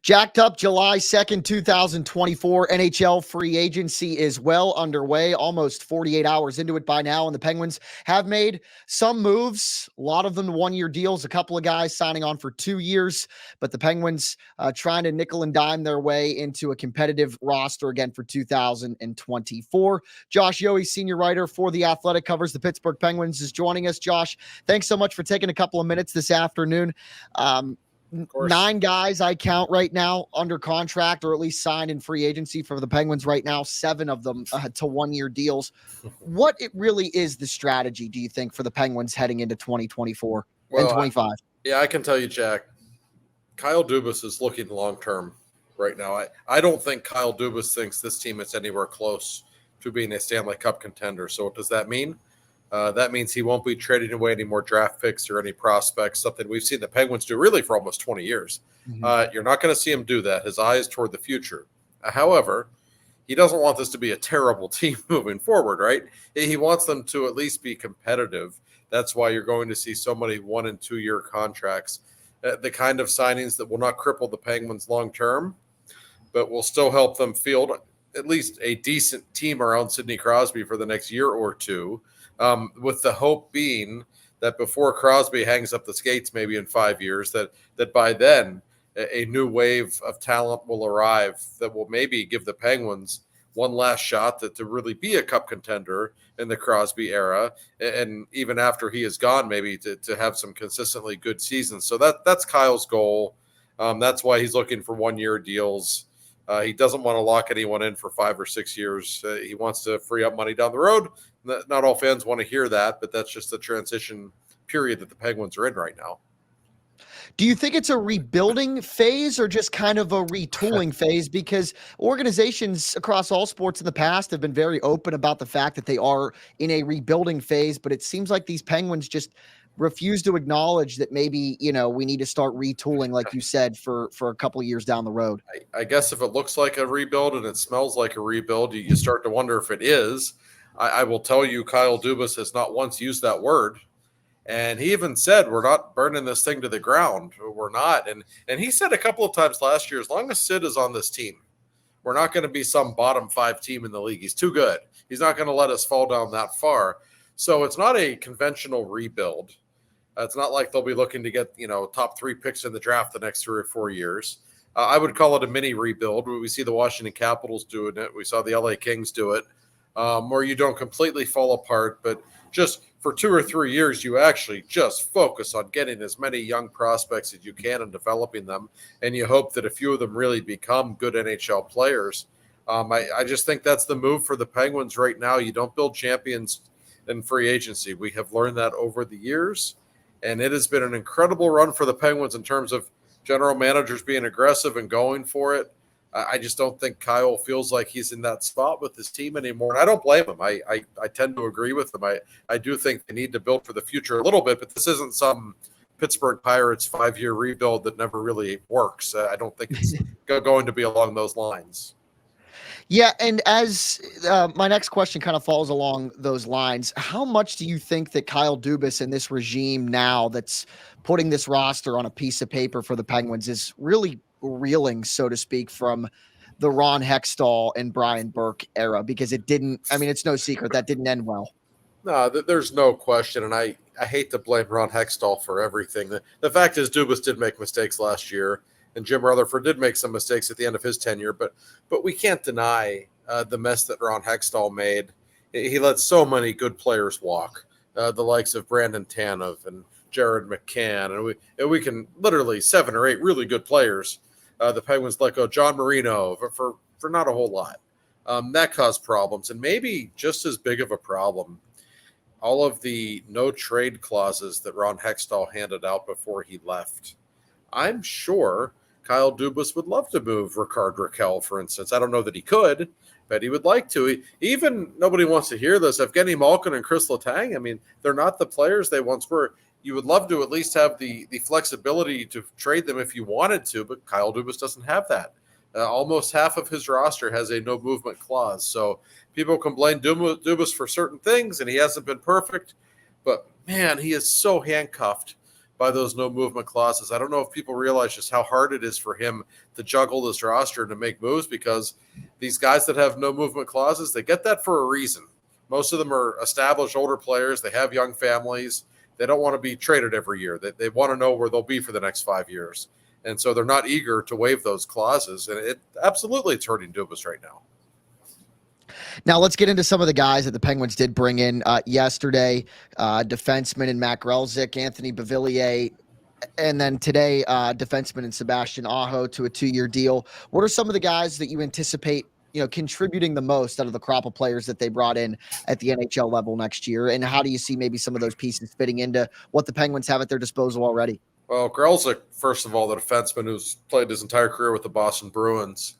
Jacked up July 2nd, 2024. NHL Free Agency is well underway, almost 48 hours into it by now, and the Penguins have made some moves, a lot of them one-year deals, a couple of guys signing on for 2 years, but the Penguins trying to nickel and dime their way into a competitive roster again for 2024. Josh Yohe, senior writer for The Athletic, covers the Pittsburgh Penguins, is joining us. Josh, thanks so much for taking a couple of minutes this afternoon. 9 guys I count right now under contract or at least signed in free agency for the Penguins right now, 7 of them to one-year deals. What it really is the strategy, do you think, for the Penguins heading into 2024 and 25? I can tell you, Jack, Kyle Dubas is looking long-term right now. I don't think Kyle Dubas thinks this team is anywhere close to being a Stanley Cup contender. So what does that mean? That means he won't be trading away any more draft picks or any prospects, something we've seen the Penguins do really for almost 20 years. You're not going to see him do that. His eye is toward the future. However, he doesn't want this to be a terrible team moving forward, right? He wants them to at least be competitive. That's why you're going to see so many 1- and 2-year contracts, the kind of signings that will not cripple the Penguins long term, but will still help them field at least a decent team around Sidney Crosby for the next year or two. With the hope being that before Crosby hangs up the skates, maybe in 5 years, that by then a new wave of talent will arrive that will maybe give the Penguins one last shot to really be a cup contender in the Crosby era. And even after he is gone, maybe to have some consistently good seasons. So that's Kyle's goal. That's why he's looking for 1-year deals. He doesn't want to lock anyone in for 5 or 6 years. He wants to free up money down the road. Not all fans want to hear that, but that's just the transition period that the Penguins are in right now. Do you think it's a rebuilding phase or just kind of a retooling phase? Because organizations across all sports in the past have been very open about the fact that they are in a rebuilding phase, but it seems like these Penguins just refuse to acknowledge that maybe, we need to start retooling, like you said, for a couple of years down the road. I guess if it looks like a rebuild and it smells like a rebuild, you start to wonder if it is. I will tell you, Kyle Dubas has not once used that word. And he even said, we're not burning this thing to the ground. We're not. And he said a couple of times last year, as long as Sid is on this team, we're not going to be some bottom 5 team in the league. He's too good. He's not going to let us fall down that far. So it's not a conventional rebuild. It's not like they'll be looking to get, top 3 picks in the draft the next 3 or 4 years. I would call it a mini rebuild. We see the Washington Capitals doing it. We saw the LA Kings do it. Where you don't completely fall apart, but just for 2 or 3 years, you actually just focus on getting as many young prospects as you can and developing them, and you hope that a few of them really become good NHL players. I just think that's the move for the Penguins right now. You don't build champions in free agency. We have learned that over the years, and it has been an incredible run for the Penguins in terms of general managers being aggressive and going for it. I just don't think Kyle feels like he's in that spot with his team anymore. And I don't blame him. I tend to agree with him. I do think they need to build for the future a little bit, but this isn't some Pittsburgh Pirates 5-year rebuild that never really works. I don't think it's going to be along those lines. Yeah, and as my next question kind of falls along those lines, how much do you think that Kyle Dubas and this regime now that's putting this roster on a piece of paper for the Penguins is really reeling, so to speak, from the Ron Hextall and Brian Burke era? Because it's no secret that didn't end well. No, there's no question, and I hate to blame Ron Hextall for everything. The fact is Dubas did make mistakes last year, and Jim Rutherford did make some mistakes at the end of his tenure, but we can't deny the mess that Ron Hextall made. He let so many good players walk, the likes of Brandon Tanev and Jared McCann, and we can literally 7 or 8 really good players. The Penguins let go John Marino for not a whole lot. That caused problems, and maybe just as big of a problem, all of the no trade clauses that Ron Hextall handed out before he left. I'm sure Kyle Dubas would love to move Rickard Rakell, for instance. I don't know that he could, but he would like to. Even nobody wants to hear this. Evgeny Malkin and Chris Letang, they're not the players they once were. You would love to at least have the flexibility to trade them if you wanted to, but Kyle Dubas doesn't have that. Almost half of his roster has a no movement clause. So people can blame Dubas for certain things, and he hasn't been perfect. But, man, he is so handcuffed by those no movement clauses. I don't know if people realize just how hard it is for him to juggle this roster and to make moves, because these guys that have no movement clauses, they get that for a reason. Most of them are established older players. They have young families. They don't want to be traded every year. They want to know where they'll be for the next 5 years. And so they're not eager to waive those clauses. And it's hurting Dubas right now. Now let's get into some of the guys that the Penguins did bring in yesterday. Defenseman and Matt Grzelcyk, Anthony Beauvillier, and then today defenseman and Sebastian Aho to a 2-year deal. What are some of the guys that you anticipate contributing the most out of the crop of players that they brought in at the NHL level next year? And how do you see maybe some of those pieces fitting into what the Penguins have at their disposal already? Well, Grzelcyk, first of all, the defenseman who's played his entire career with the Boston Bruins,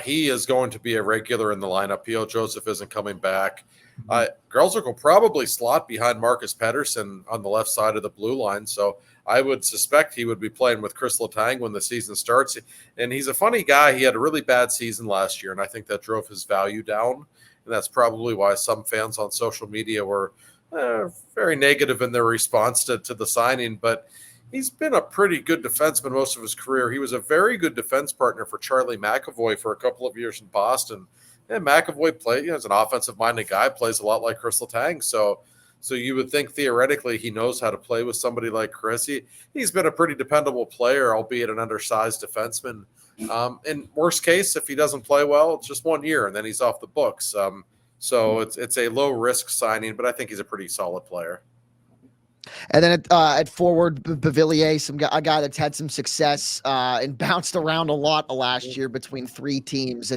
he is going to be a regular in the lineup. P.O. Joseph isn't coming back. Grzelcyk will probably slot behind Marcus Pettersson on the left side of the blue line. So I would suspect he would be playing with Chris Letang when the season starts. And he's a funny guy. He had a really bad season last year, and I think that drove his value down. And that's probably why some fans on social media were very negative in their response to the signing. But he's been a pretty good defenseman most of his career. He was a very good defense partner for Charlie McAvoy for a couple of years in Boston. And McAvoy played, as an offensive-minded guy, plays a lot like Chris Letang. So you would think theoretically he knows how to play with somebody like Chris. He's been a pretty dependable player, albeit an undersized defenseman. In worst case, if he doesn't play well, it's just 1 year and then he's off the books. So it's a low-risk signing, but I think he's a pretty solid player. And then at forward, Beauvillier, a guy that's had some success and bounced around a lot last year between 3 teams.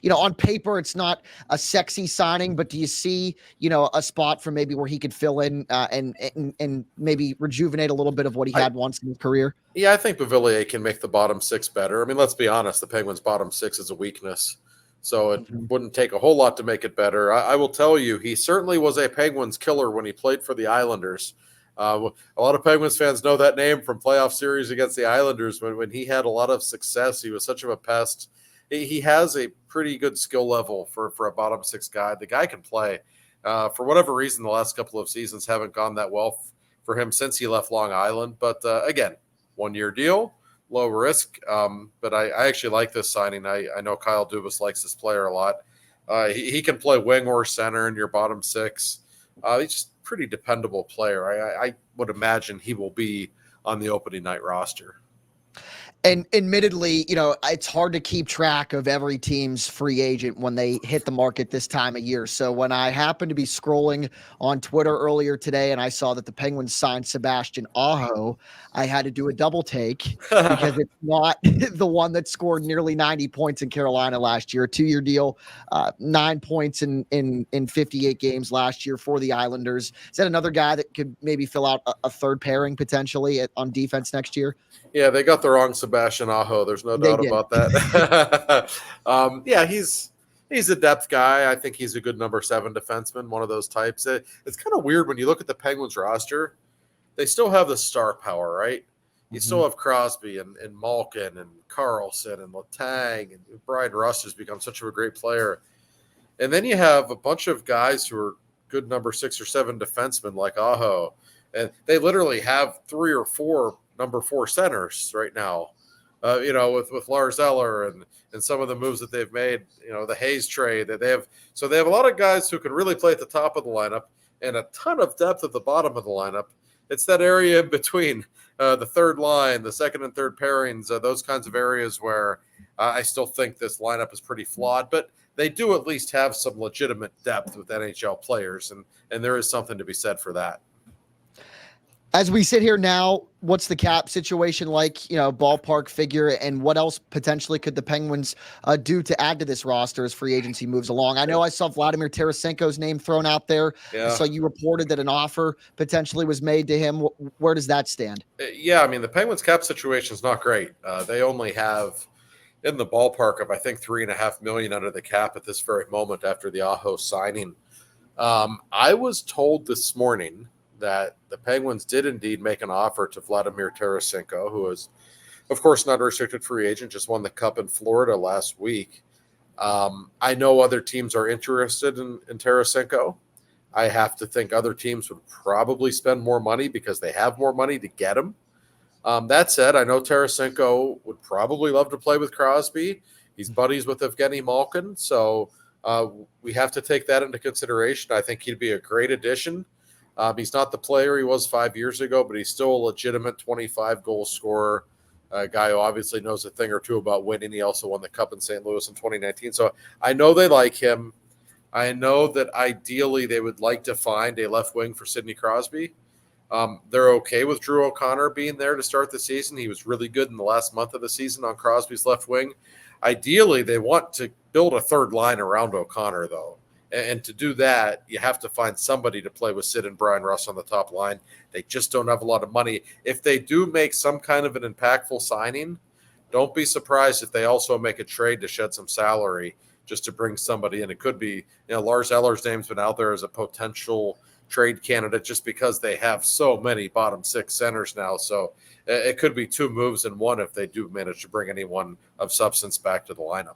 On paper, it's not a sexy signing, but do you see, a spot for maybe where he could fill in and maybe rejuvenate a little bit of what he had once in his career? Yeah, I think Beauvillier can make the bottom 6 better. I mean, let's be honest, the Penguins' bottom 6 is a weakness. So it wouldn't take a whole lot to make it better. I will tell you, he certainly was a Penguins killer when he played for the Islanders. A lot of Penguins fans know that name from playoff series against the Islanders when he had a lot of success. He was such of a pest. He has a pretty good skill level for a bottom 6 guy. The guy can play. For whatever reason, the last couple of seasons haven't gone that well for him since he left Long Island. But again, 1-year deal, low risk. But I actually like this signing. I know Kyle Dubas likes this player a lot. He can play wing or center in your bottom 6. He's just pretty dependable player. I would imagine he will be on the opening night roster. And admittedly, it's hard to keep track of every team's free agent when they hit the market this time of year. So when I happened to be scrolling on Twitter earlier today and I saw that the Penguins signed Sebastian Aho, I had to do a double take because it's not the one that scored nearly 90 points in Carolina last year. 2-year deal, 9 points in 58 games last year for the Islanders. Is that another guy that could maybe fill out a third pairing potentially on defense next year? Yeah, they got the wrong Sebastian Aho. There's no doubt about that. Yeah, he's a depth guy. I think he's a good number 7 defenseman, one of those types. It's kind of weird when you look at the Penguins roster. They still have the star power, right? You still have Crosby and Malkin and Carlson and Letang, and Brian Rust has become such a great player. And then you have a bunch of guys who are good number 6 or 7 defensemen like Aho. And they literally have 3 or 4 number 4 centers right now, with Lars Eller and some of the moves that they've made, the Hayes trade that they have. So they have a lot of guys who can really play at the top of the lineup and a ton of depth at the bottom of the lineup. It's that area in between the third line, the second and third pairings, those kinds of areas where I still think this lineup is pretty flawed, but they do at least have some legitimate depth with NHL players, and there is something to be said for that. As we sit here now, what's the cap situation like, ballpark figure, and what else potentially could the Penguins do to add to this roster as free agency moves along? I know I saw Vladimir Tarasenko's name thrown out there. Yeah. So you reported that an offer potentially was made to him. Where does that stand? Yeah, I mean, the Penguins cap situation is not great. They only have in the ballpark of, I think, $3.5 million under the cap at this very moment after the Aho signing. I was told this morning that the Penguins did indeed make an offer to Vladimir Tarasenko, who is, of course, not a restricted free agent, just won the Cup in Florida last week. I know other teams are interested in Tarasenko. I have to think other teams would probably spend more money because they have more money to get him. That said, I know Tarasenko would probably love to play with Crosby. He's buddies with Evgeny Malkin, so we have to take that into consideration. I think he'd be a great addition. He's not the player he was 5 years ago, but he's still a legitimate 25-goal scorer, a guy who obviously knows a thing or two about winning. He also won the Cup in St. Louis in 2019. So I know they like him. I know that ideally they would like to find a left wing for Sidney Crosby. They're okay with Drew O'Connor being there to start the season. He was really good in the last month of the season on Crosby's left wing. Ideally, they want to build a third line around O'Connor, though. And to do that, you have to find somebody to play with Sid and Brian Russ on the top line. They just don't have a lot of money. If they do make some kind of an impactful signing, don't be surprised if they also make a trade to shed some salary just to bring somebody in. It could be, Lars Eller's name's been out there as a potential trade candidate just because they have so many bottom six centers now. So it could be two moves in one if they do manage to bring anyone of substance back to the lineup.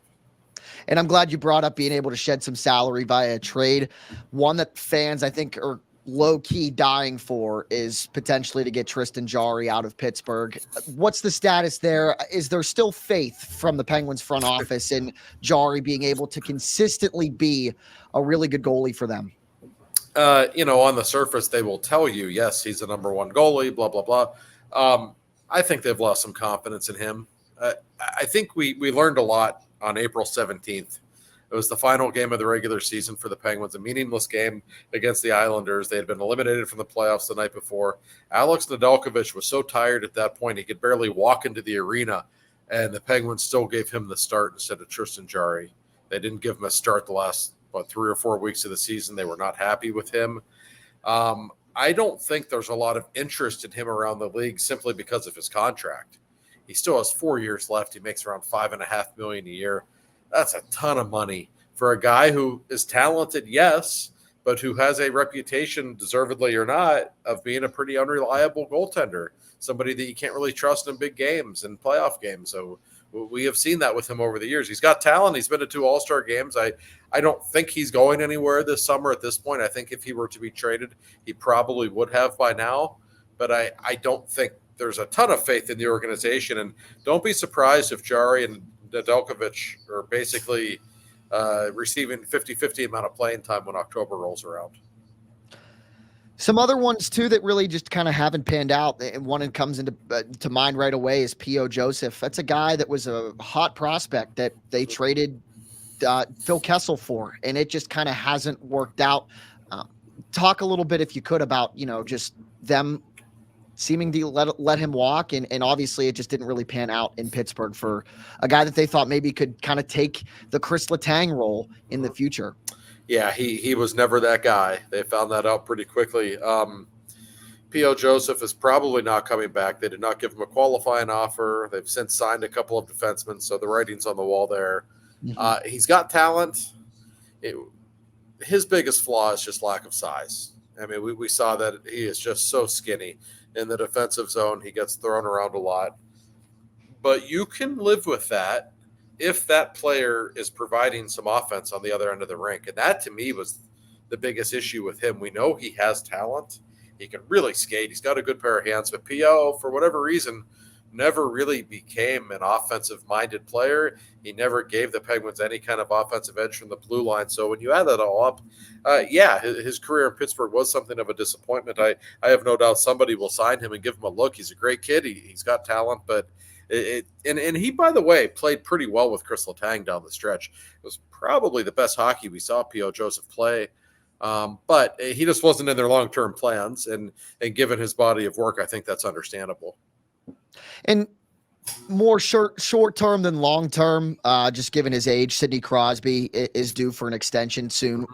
And I'm glad you brought up being able to shed some salary via a trade. One that fans, I think, are low-key dying for is potentially to get Tristan Jarry out of Pittsburgh. What's the status there? Is there still faith from the Penguins front office in Jarry being able to consistently be a really good goalie for them? On the surface, they will tell you, yes, he's the number one goalie, blah, blah, blah. I think they've lost some confidence in him. I think we learned a lot on April 17th. It was the final game of the regular season for the Penguins, a meaningless game against the Islanders. They had been eliminated from the playoffs the night before. Alex Nedeljkovic was so tired at that point he could barely walk into the arena, and the Penguins still gave him the start instead of Tristan Jarry. They didn't give him a start the last 3 or 4 weeks of the season. They were not happy with him. I don't think there's a lot of interest in him around the league simply because of his contract. He still has 4 years left. He makes around $5.5 million a year. That's a ton of money for a guy who is talented, yes, but who has a reputation, deservedly or not, of being a pretty unreliable goaltender, somebody that you can't really trust in big games and playoff games. So we have seen that with him over the years. He's got talent. He's been to 2 All-Star games. I don't think he's going anywhere this summer at this point. I think if he were to be traded, he probably would have by now. But I don't think there's a ton of faith in the organization. And don't be surprised if Jarry and Nedeljkovic are basically receiving 50-50 amount of playing time when October rolls around. Some other ones, too, that really just kind of haven't panned out, and one that comes into to mind right away is P.O. Joseph. That's a guy that was a hot prospect that they traded Phil Kessel for, and it just kind of hasn't worked out. Talk a little bit, if you could, about, just them seeming to let him walk, and obviously it just didn't really pan out in Pittsburgh for a guy that they thought maybe could kind of take the Chris Letang role in the future. Yeah, he was never that guy. They found that out pretty quickly. P.O. Joseph is probably not coming back. They did not give him a qualifying offer. They've since signed a couple of defensemen, so the writing's on the wall there. Mm-hmm. He's got talent. His biggest flaw is just lack of size. I mean, we saw that he is just so skinny in the defensive zone. He gets thrown around a lot. But you can live with that if that player is providing some offense on the other end of the rink. And that, to me, was the biggest issue with him. We know he has talent. He can really skate. He's got a good pair of hands. But P.O., for whatever reason, never really became an offensive-minded player. He never gave the Penguins any kind of offensive edge from the blue line. So when you add that all up, his career in Pittsburgh was something of a disappointment. I have no doubt somebody will sign him and give him a look. He's a great kid. He's got talent, but and he, by the way, played pretty well with Chris Letang down the stretch. It was probably the best hockey we saw P.O. Joseph play. But he just wasn't in their long-term plans. And given his body of work, I think that's understandable. And more short-term than long-term, just given his age, Sidney Crosby is due for an extension soon.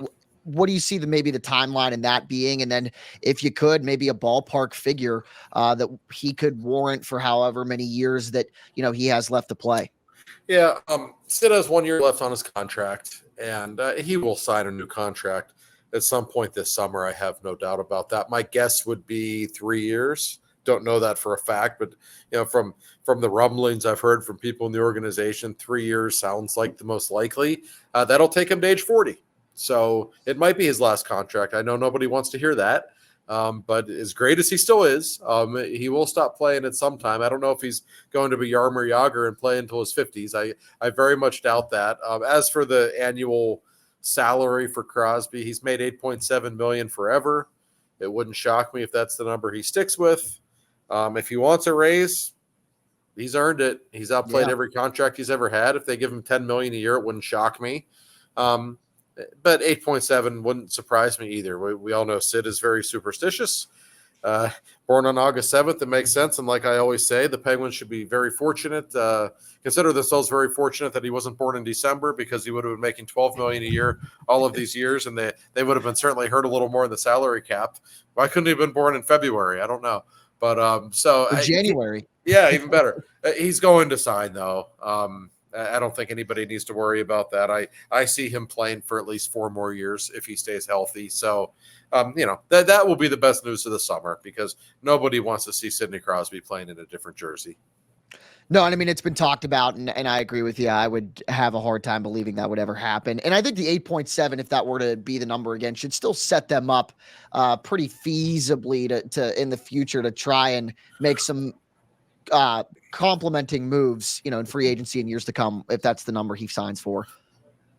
What do you see maybe the timeline in that being? And then if you could, maybe a ballpark figure that he could warrant for however many years that, he has left to play. Yeah. Sid has 1 year left on his contract, and he will sign a new contract at some point this summer. I have no doubt about that. My guess would be 3 years. Don't know that for a fact, but from the rumblings I've heard from people in the organization, 3 years sounds like the most likely. That'll take him to age 40. So it might be his last contract. I know nobody wants to hear that, But as great as he still is, he will stop playing at some time. I don't know if he's going to be Jaromir Jagr and play until his 50s. I very much doubt that. As for the annual salary for Crosby, he's made $8.7 million forever. It wouldn't shock me if that's the number he sticks with. If he wants a raise, he's earned it. He's outplayed every contract he's ever had. If they give him $10 million a year, it wouldn't shock me. But 8.7 wouldn't surprise me either. We all know Sid is very superstitious. Born on August 7th, it makes sense. And like I always say, the Penguins should be very fortunate, consider themselves very fortunate that he wasn't born in December, because he would have been making $12 million a year all of these years, and they would have been certainly hurt a little more in the salary cap. Why couldn't he have been born in February? I don't know. But January. Yeah, even better. He's going to sign, though. I don't think anybody needs to worry about that. I see him playing for at least 4 more years if he stays healthy. So, that will be the best news of the summer, because nobody wants to see Sidney Crosby playing in a different jersey. No, and I mean, it's been talked about, and I agree with you. I would have a hard time believing that would ever happen. And I think the 8.7, if that were to be the number again, should still set them up pretty feasibly to in the future to try and make some complementing moves, in free agency in years to come, if that's the number he signs for.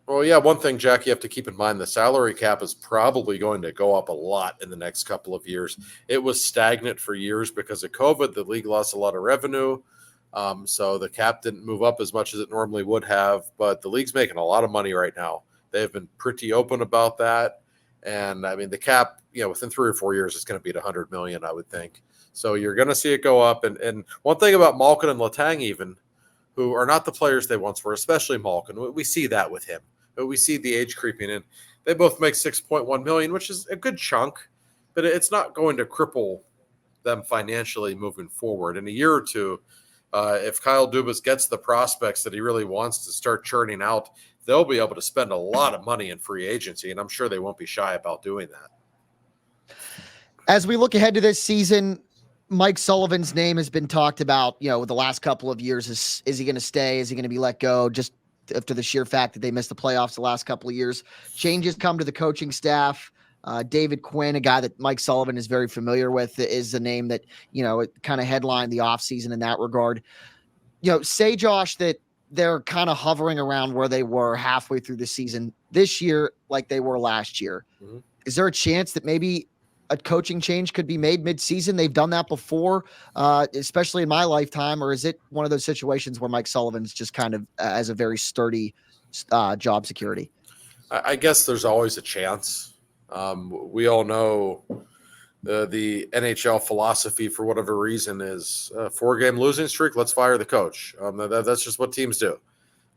Well, yeah, one thing, Jack, you have to keep in mind, the salary cap is probably going to go up a lot in the next couple of years. It was stagnant for years because of COVID. The league lost a lot of revenue. So the cap didn't move up as much as it normally would have, but the league's making a lot of money right now. They've been pretty open about that. And I mean, the cap, within 3 or 4 years, it's going to be at $100 million, I would think. So you're going to see it go up. And one thing about Malkin and Letang, even, who are not the players they once were, especially Malkin, we see that with him. But we see the age creeping in. They both make $6.1 million, which is a good chunk, but it's not going to cripple them financially moving forward. In a year or two, if Kyle Dubas gets the prospects that he really wants to start churning out, they'll be able to spend a lot of money in free agency, and I'm sure they won't be shy about doing that. As we look ahead to this season, Mike Sullivan's name has been talked about, the last couple of years. Is he going to stay? Is he going to be let go? Just after the sheer fact that they missed the playoffs the last couple of years. Changes come to the coaching staff. David Quinn, a guy that Mike Sullivan is very familiar with, is the name that, it kind of headlined the offseason in that regard. Say, Josh, that they're kind of hovering around where they were halfway through the season this year, like they were last year. Mm-hmm. Is there a chance that maybe a coaching change could be made mid-season? They've done that before, especially in my lifetime. Or is it one of those situations where Mike Sullivan's just kind of has a very sturdy job security? I guess there's always a chance. We all know the NHL philosophy, for whatever reason, is a 4-game losing streak. Let's fire the coach. That's just what teams do.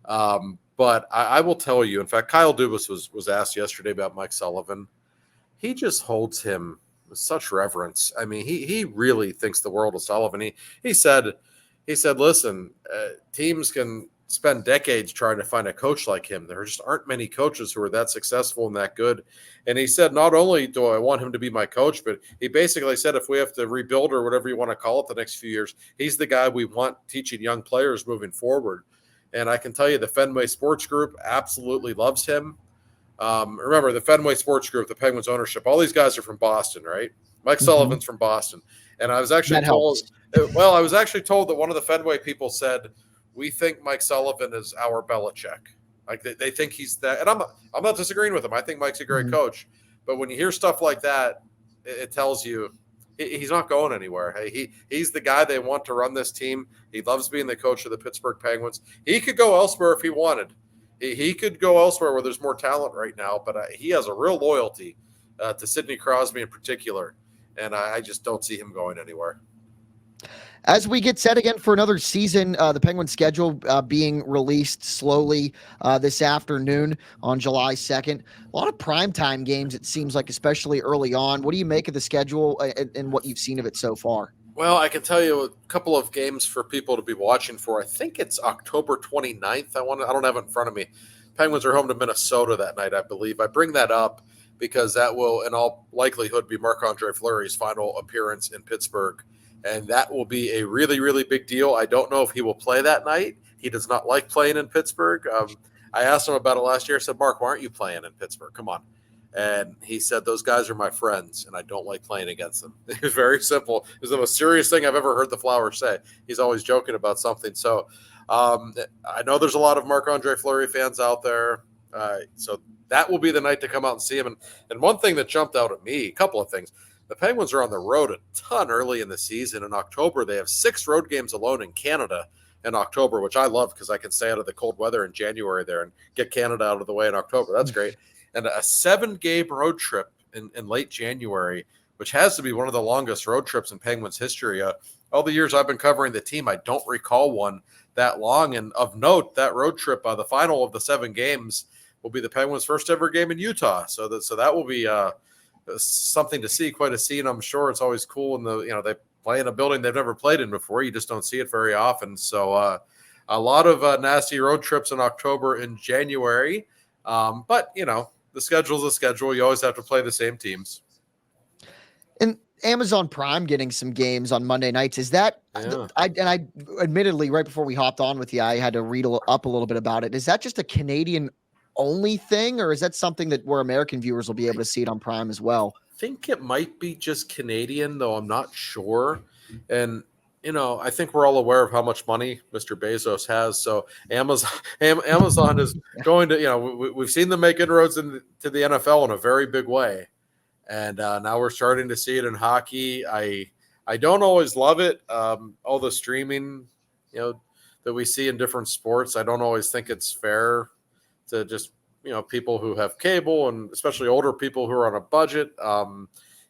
But I will tell you, in fact, Kyle Dubas was asked yesterday about Mike Sullivan. He just holds him with such reverence. I mean, he really thinks the world of Sullivan. He said, listen, teams can spend decades trying to find a coach like him. There just aren't many coaches who are that successful and that good. And he said, not only do I want him to be my coach, but he basically said, if we have to rebuild or whatever you want to call it the next few years, he's the guy we want teaching young players moving forward. And I can tell you the Fenway Sports Group absolutely loves him. Remember, the Fenway Sports Group, the Penguins ownership, all these guys are from Boston, right? Mike Sullivan's from Boston. And I was actually told that one of the Fenway people said, we think Mike Sullivan is our Belichick. Like they think he's that. And I'm not disagreeing with him. I think Mike's a great coach. But when you hear stuff like that, it tells you he's not going anywhere. Hey, he's the guy they want to run this team. He loves being the coach of the Pittsburgh Penguins. He could go elsewhere if he wanted. He could go elsewhere where there's more talent right now, but he has a real loyalty to Sidney Crosby in particular, and I just don't see him going anywhere. As we get set again for another season, the Penguins schedule being released slowly this afternoon on July 2nd. A lot of primetime games, it seems like, especially early on. What do you make of the schedule and what you've seen of it so far? Well, I can tell you a couple of games for people to be watching for. I think it's October 29th. I don't have it in front of me. Penguins are home to Minnesota that night, I believe. I bring that up because that will, in all likelihood, be Marc-Andre Fleury's final appearance in Pittsburgh. And that will be a really, really big deal. I don't know if he will play that night. He does not like playing in Pittsburgh. I asked him about it last year. I said, Mark, why aren't you playing in Pittsburgh? Come on. And he said, those guys are my friends, and I don't like playing against them. It was very simple. It was the most serious thing I've ever heard the Flower say. He's always joking about something. So I know there's a lot of Marc-Andre Fleury fans out there. So that will be the night to come out and see him. And one thing that jumped out at me, a couple of things. The Penguins are on the road a ton early in the season. In October, they have 6 road games alone in Canada in October, which I love because I can stay out of the cold weather in January there and get Canada out of the way in October. That's great. And a 7-game road trip in late January, which has to be one of the longest road trips in Penguins history. All the years I've been covering the team, I don't recall one that long. And of note, that road trip, the final of the 7 games, will be the Penguins' first ever game in Utah. So that will be something to see, quite a scene. I'm sure it's always cool, and they play in a building they've never played in before. You just don't see it very often. So a lot of nasty road trips in October and January. But the schedule's a schedule. You always have to play the same teams. And Amazon Prime getting some games on Monday nights. Is that? Yeah. I admittedly, right before we hopped on with you, I had to read up a little bit about it. Is that just a Canadian only thing, or is that something that where American viewers will be able to see it on Prime as well? I think it might be just Canadian, though I'm not sure. And I think we're all aware of how much money Mr. Bezos has. So Amazon is going to, we've seen them make inroads into the NFL in a very big way. And now we're starting to see it in hockey. I don't always love it. All the streaming, that we see in different sports, I don't always think it's fair to just, people who have cable, and especially older people who are on a budget.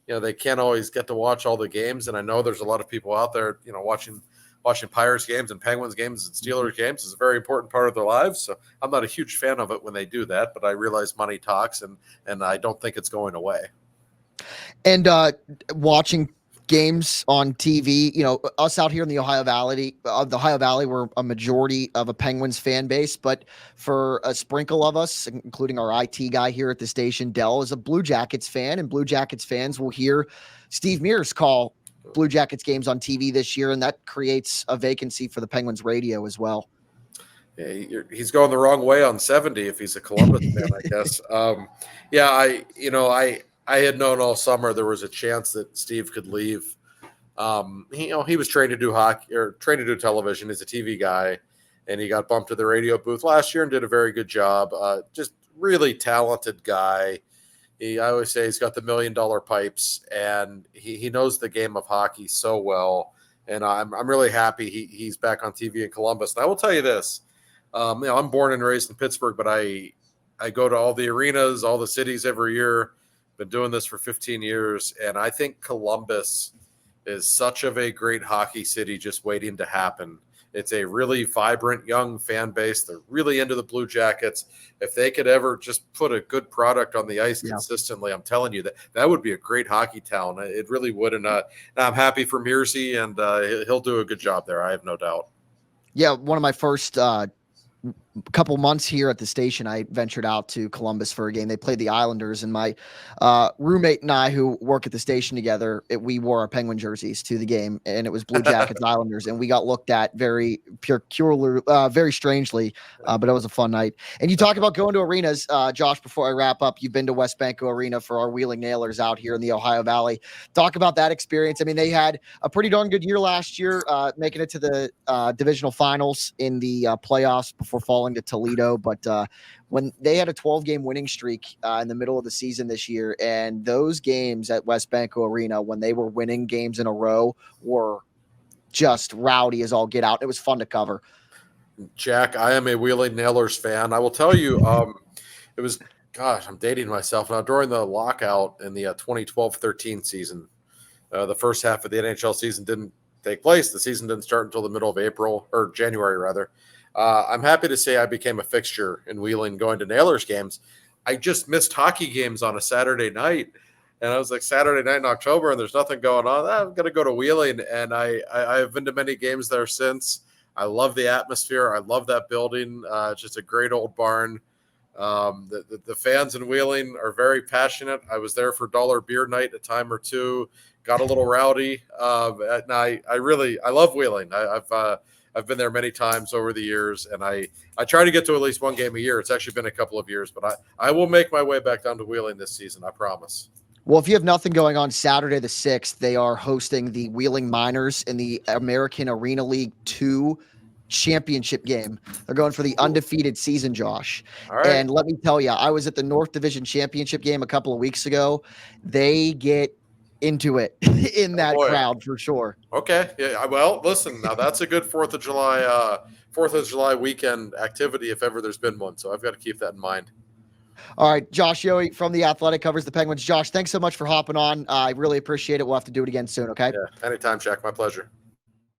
They can't always get to watch all the games. And I know there's a lot of people out there, watching Pirates games and Penguins games and Steelers games is a very important part of their lives. So I'm not a huge fan of it when they do that, but I realize money talks, and I don't think it's going away. And watching games on TV, us out here in the Ohio Valley, we're a majority of a Penguins fan base, but for a sprinkle of us, including our IT guy here at the station, Dell, is a Blue Jackets fan, and Blue Jackets fans will hear Steve Mears call Blue Jackets games on TV this year, and that creates a vacancy for the Penguins radio as well. Yeah, he's going the wrong way on 70 if he's a Columbus fan, I guess. I had known all summer there was a chance that Steve could leave. He was trained to do hockey or trained to do television. He's a TV guy, and he got bumped to the radio booth last year and did a very good job. Just really talented guy. I always say he's got the $1 million pipes, and he knows the game of hockey so well. And I'm really happy he's back on TV in Columbus. And I will tell you this, I'm born and raised in Pittsburgh, but I go to all the arenas, all the cities every year. Been doing this for 15 years, and I think Columbus is such of a great hockey city just waiting to happen. It's a really vibrant young fan base. They're really into the Blue Jackets. If they could ever just put a good product on the ice consistently, I'm telling you that would be a great hockey town. It really would, and I'm happy for Mearsy, and he'll do a good job there. I have no doubt. Yeah, one of my first couple months here at the station, I ventured out to Columbus for a game. They played the Islanders, and my roommate and I, who work at the station together, we wore our Penguin jerseys to the game, and it was Blue Jackets Islanders, and we got looked at very very strangely, but it was a fun night. And you talk about going to arenas, Josh. Before I wrap up, you've been to West Banco Arena for our Wheeling Nailers out here in the Ohio Valley. Talk about that experience. I mean, they had a pretty darn good year last year, making it to the divisional finals in the playoffs before falling to Toledo, but when they had a 12-game winning streak in the middle of the season this year, and those games at West Banco Arena, when they were winning games in a row, were just rowdy as all get out. It was fun to cover. Jack, I am a Wheeling Nailers fan. I will tell you, it was, gosh, I'm dating myself now. During the lockout in the 2012-13 season, the first half of the NHL season didn't take place. The season didn't start until the middle of April, or January rather. I'm happy to say I became a fixture in Wheeling going to Nailers games. I just missed hockey games on a Saturday night. And I was like, Saturday night in October, and there's nothing going on. I'm going to go to Wheeling. And I've been to many games there since. I love the atmosphere. I love that building. It's just a great old barn. The fans in Wheeling are very passionate. I was there for dollar beer night a time or two. Got a little rowdy. And I love Wheeling. I've been there many times over the years, and I try to get to at least one game a year. It's actually been a couple of years, but I will make my way back down to Wheeling this season. I promise. Well, if you have nothing going on, Saturday the 6th, they are hosting the Wheeling Miners in the American Arena League 2 championship game. They're going for the undefeated season, Josh. All right. And let me tell you, I was at the North Division championship game a couple of weeks ago. They get into it in that crowd for sure. Okay. Yeah. Well, listen, now that's a good 4th of July weekend activity if ever there's been one. So I've got to keep that in mind. All right, Josh Yohe from The Athletic covers the Penguins. Josh, thanks so much for hopping on. I really appreciate it. We'll have to do it again soon, okay? Yeah, anytime, Jack. My pleasure.